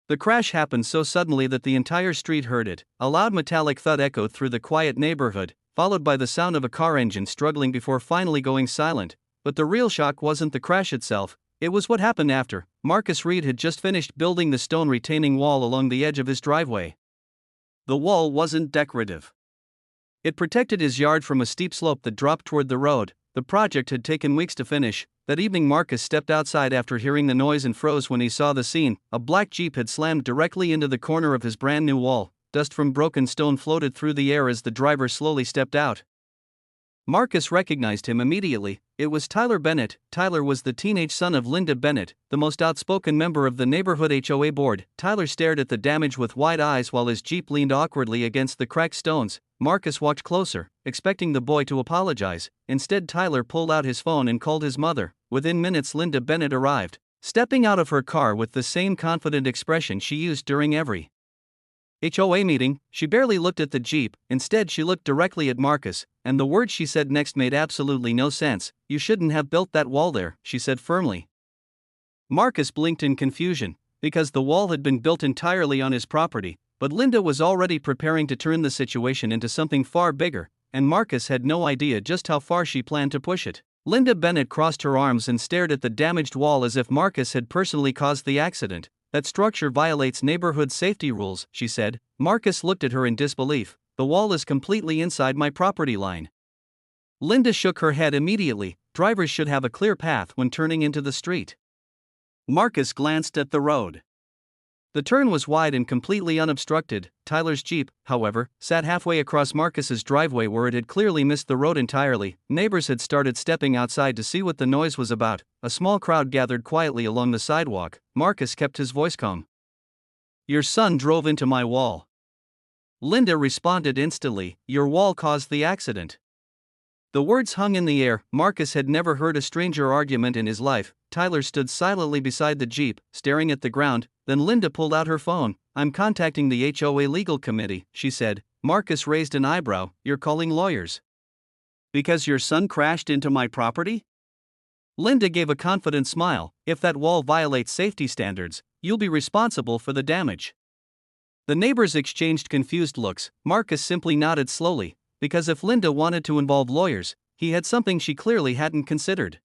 The crash happened so suddenly that the entire street heard it. A loud metallic thud echoed through the quiet neighborhood, followed by the sound of a car engine struggling before finally going silent. But the real shock wasn't the crash itself, it was what happened after. Marcus Reed had just finished building the stone retaining wall along the edge of his driveway. The wall wasn't decorative. It protected his yard from a steep slope that dropped toward the road. The project had taken weeks to finish. That evening Marcus stepped outside after hearing the noise and froze when he saw the scene. A black Jeep had slammed directly into the corner of his brand new wall. Dust from broken stone floated through the air as the driver slowly stepped out. Marcus recognized him immediately. It was Tyler Bennett. Tyler was the teenage son of Linda Bennett, the most outspoken member of the neighborhood HOA board. Tyler stared at the damage with wide eyes while his Jeep leaned awkwardly against the cracked stones. Marcus walked closer, expecting the boy to apologize. Instead, Tyler pulled out his phone and called his mother. Within minutes, Linda Bennett arrived, stepping out of her car with the same confident expression she used during every HOA meeting. She barely looked at the Jeep, instead she looked directly at Marcus, and the words she said next made absolutely no sense. "You shouldn't have built that wall there," she said firmly. Marcus blinked in confusion, because the wall had been built entirely on his property, but Linda was already preparing to turn the situation into something far bigger, and Marcus had no idea just how far she planned to push it. Linda Bennett crossed her arms and stared at the damaged wall as if Marcus had personally caused the accident. "That structure violates neighborhood safety rules," she said. Marcus looked at her in disbelief. "The wall is completely inside my property line." Linda shook her head immediately. "Drivers should have a clear path when turning into the street." Marcus glanced at the road. The turn was wide and completely unobstructed. Tyler's Jeep, however, sat halfway across Marcus's driveway where it had clearly missed the road entirely. Neighbors had started stepping outside to see what the noise was about. A small crowd gathered quietly along the sidewalk. Marcus kept his voice calm. "Your son drove into my wall." Linda responded instantly. "Your wall caused the accident." The words hung in the air. Marcus had never heard a stranger argument in his life. Tyler stood silently beside the Jeep, staring at the ground. Then Linda pulled out her phone. "I'm contacting the HOA legal committee," she said. Marcus raised an eyebrow. "You're calling lawyers? Because your son crashed into my property?" Linda gave a confident smile. "If that wall violates safety standards, you'll be responsible for the damage." The neighbors exchanged confused looks. Marcus simply nodded slowly, because if Linda wanted to involve lawyers, he had something she clearly hadn't considered.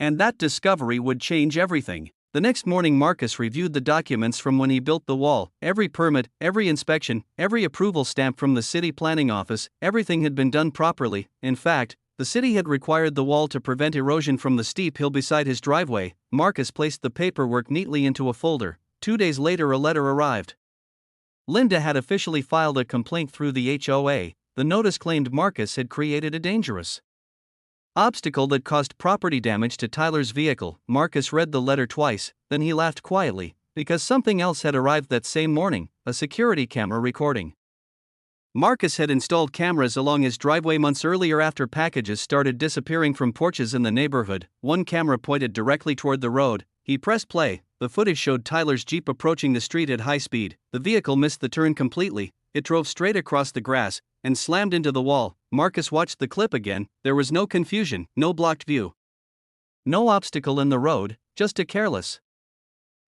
And that discovery would change everything. The next morning Marcus reviewed the documents from when he built the wall. Every permit, every inspection, every approval stamp from the city planning office, everything had been done properly. In fact, the city had required the wall to prevent erosion from the steep hill beside his driveway. Marcus placed the paperwork neatly into a folder. 2 days later a letter arrived. Linda had officially filed a complaint through the HOA. The notice claimed Marcus had created a dangerous obstacle that caused property damage to Tyler's vehicle. Marcus read the letter twice, then he laughed quietly, because something else had arrived that same morning, a security camera recording. Marcus had installed cameras along his driveway months earlier after packages started disappearing from porches in the neighborhood. One camera pointed directly toward the road. He pressed play. The footage showed Tyler's Jeep approaching the street at high speed. The vehicle missed the turn completely. It drove straight across the grass and slammed into the wall. Marcus watched the clip again. There was no confusion, no blocked view, no obstacle in the road, just a careless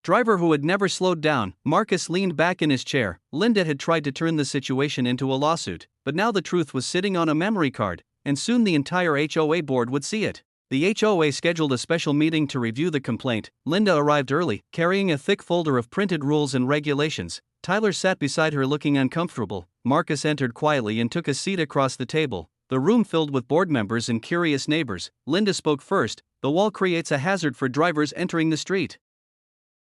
driver who had never slowed down. Marcus leaned back in his chair. Linda had tried to turn the situation into a lawsuit, but now the truth was sitting on a memory card, and soon the entire HOA board would see it. The HOA scheduled a special meeting to review the complaint. Linda arrived early, carrying a thick folder of printed rules and regulations. Tyler sat beside her looking uncomfortable. Marcus entered quietly and took a seat across the table. The room filled with board members and curious neighbors. Linda spoke first. "The wall creates a hazard for drivers entering the street."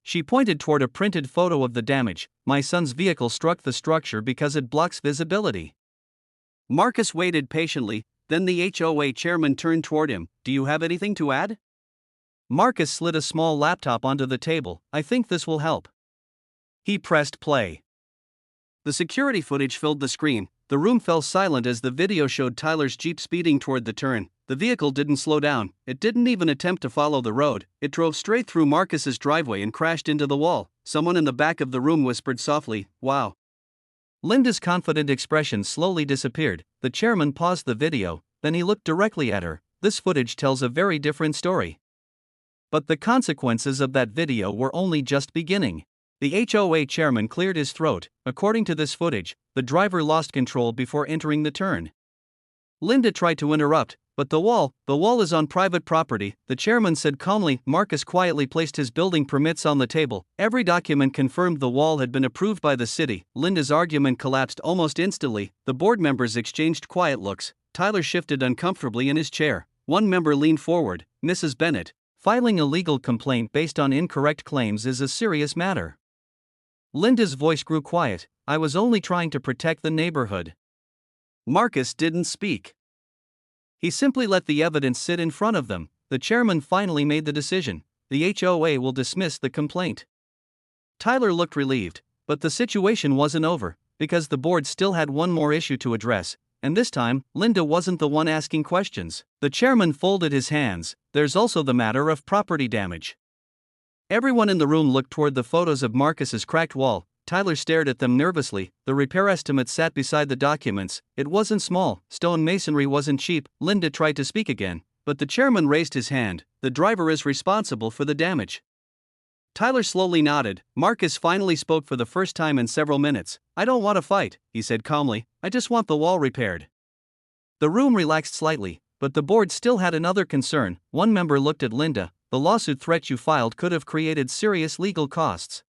She pointed toward a printed photo of the damage. "My son's vehicle struck the structure because it blocks visibility." Marcus waited patiently, then the HOA chairman turned toward him. "Do you have anything to add?" Marcus slid a small laptop onto the table. "I think this will help." He pressed play. The security footage filled the screen. The room fell silent as the video showed Tyler's Jeep speeding toward the turn. The vehicle didn't slow down. It didn't even attempt to follow the road. It drove straight through Marcus's driveway and crashed into the wall. Someone in the back of the room whispered softly, "Wow." Linda's confident expression slowly disappeared. The chairman paused the video, then he looked directly at her. "This footage tells a very different story." But the consequences of that video were only just beginning. The HOA chairman cleared his throat. According to this footage, the driver lost control before entering the turn. Linda tried to interrupt, but the wall is on private property, the chairman said calmly. Marcus quietly placed his building permits on the table. Every document confirmed the wall had been approved by the city. Linda's argument collapsed almost instantly. The board members exchanged quiet looks. Tyler shifted uncomfortably in his chair. One member leaned forward. Mrs. Bennett, filing a legal complaint based on incorrect claims is a serious matter. Linda's voice grew quiet. I was only trying to protect the neighborhood. Marcus didn't speak. He simply let the evidence sit in front of them. The chairman finally made the decision. The HOA will dismiss the complaint. Tyler looked relieved, but the situation wasn't over, because the board still had one more issue to address, and this time, Linda wasn't the one asking questions. The chairman folded his hands. There's also the matter of property damage. Everyone in the room looked toward the photos of Marcus's cracked wall. Tyler stared at them nervously. The repair estimate sat beside the documents. It wasn't small. Stone masonry wasn't cheap. Linda tried to speak again, but the chairman raised his hand. The driver is responsible for the damage. Tyler slowly nodded. Marcus finally spoke for the first time in several minutes. I don't want to fight, he said calmly. I just want the wall repaired. The room relaxed slightly, but the board still had another concern. One member looked at Linda. The lawsuit threat you filed could have created serious legal costs.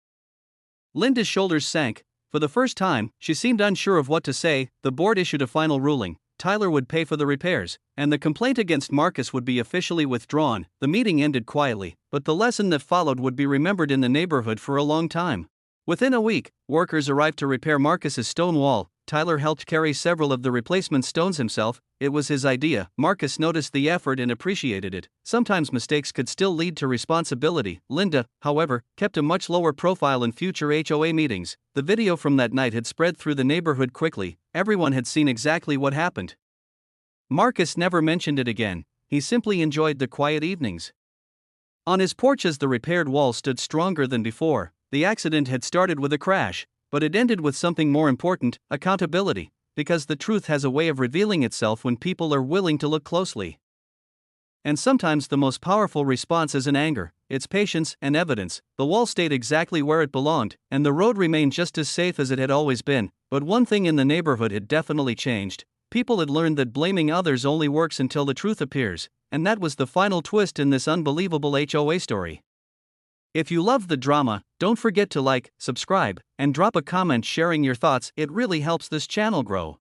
Linda's shoulders sank. For the first time, she seemed unsure of what to say. The board issued a final ruling. Tyler would pay for the repairs, and the complaint against Marcus would be officially withdrawn. The meeting ended quietly, but the lesson that followed would be remembered in the neighborhood for a long time. Within a week, workers arrived to repair Marcus's stone wall. Tyler helped carry several of the replacement stones himself. It was his idea. Marcus noticed the effort and appreciated it. Sometimes mistakes could still lead to responsibility. Linda, however, kept a much lower profile in future HOA meetings. The video from that night had spread through the neighborhood quickly. Everyone had seen exactly what happened. Marcus never mentioned it again. He simply enjoyed the quiet evenings. On his porch as the repaired wall stood stronger than before, the accident had started with a crash. But it ended with something more important, accountability, because the truth has a way of revealing itself when people are willing to look closely. And sometimes the most powerful response isn't anger, it's patience and evidence. The wall stayed exactly where it belonged, and the road remained just as safe as it had always been. But one thing in the neighborhood had definitely changed. People had learned that blaming others only works until the truth appears, and that was the final twist in this unbelievable HOA story. If you loved the drama, don't forget to like, subscribe, and drop a comment sharing your thoughts. It really helps this channel grow.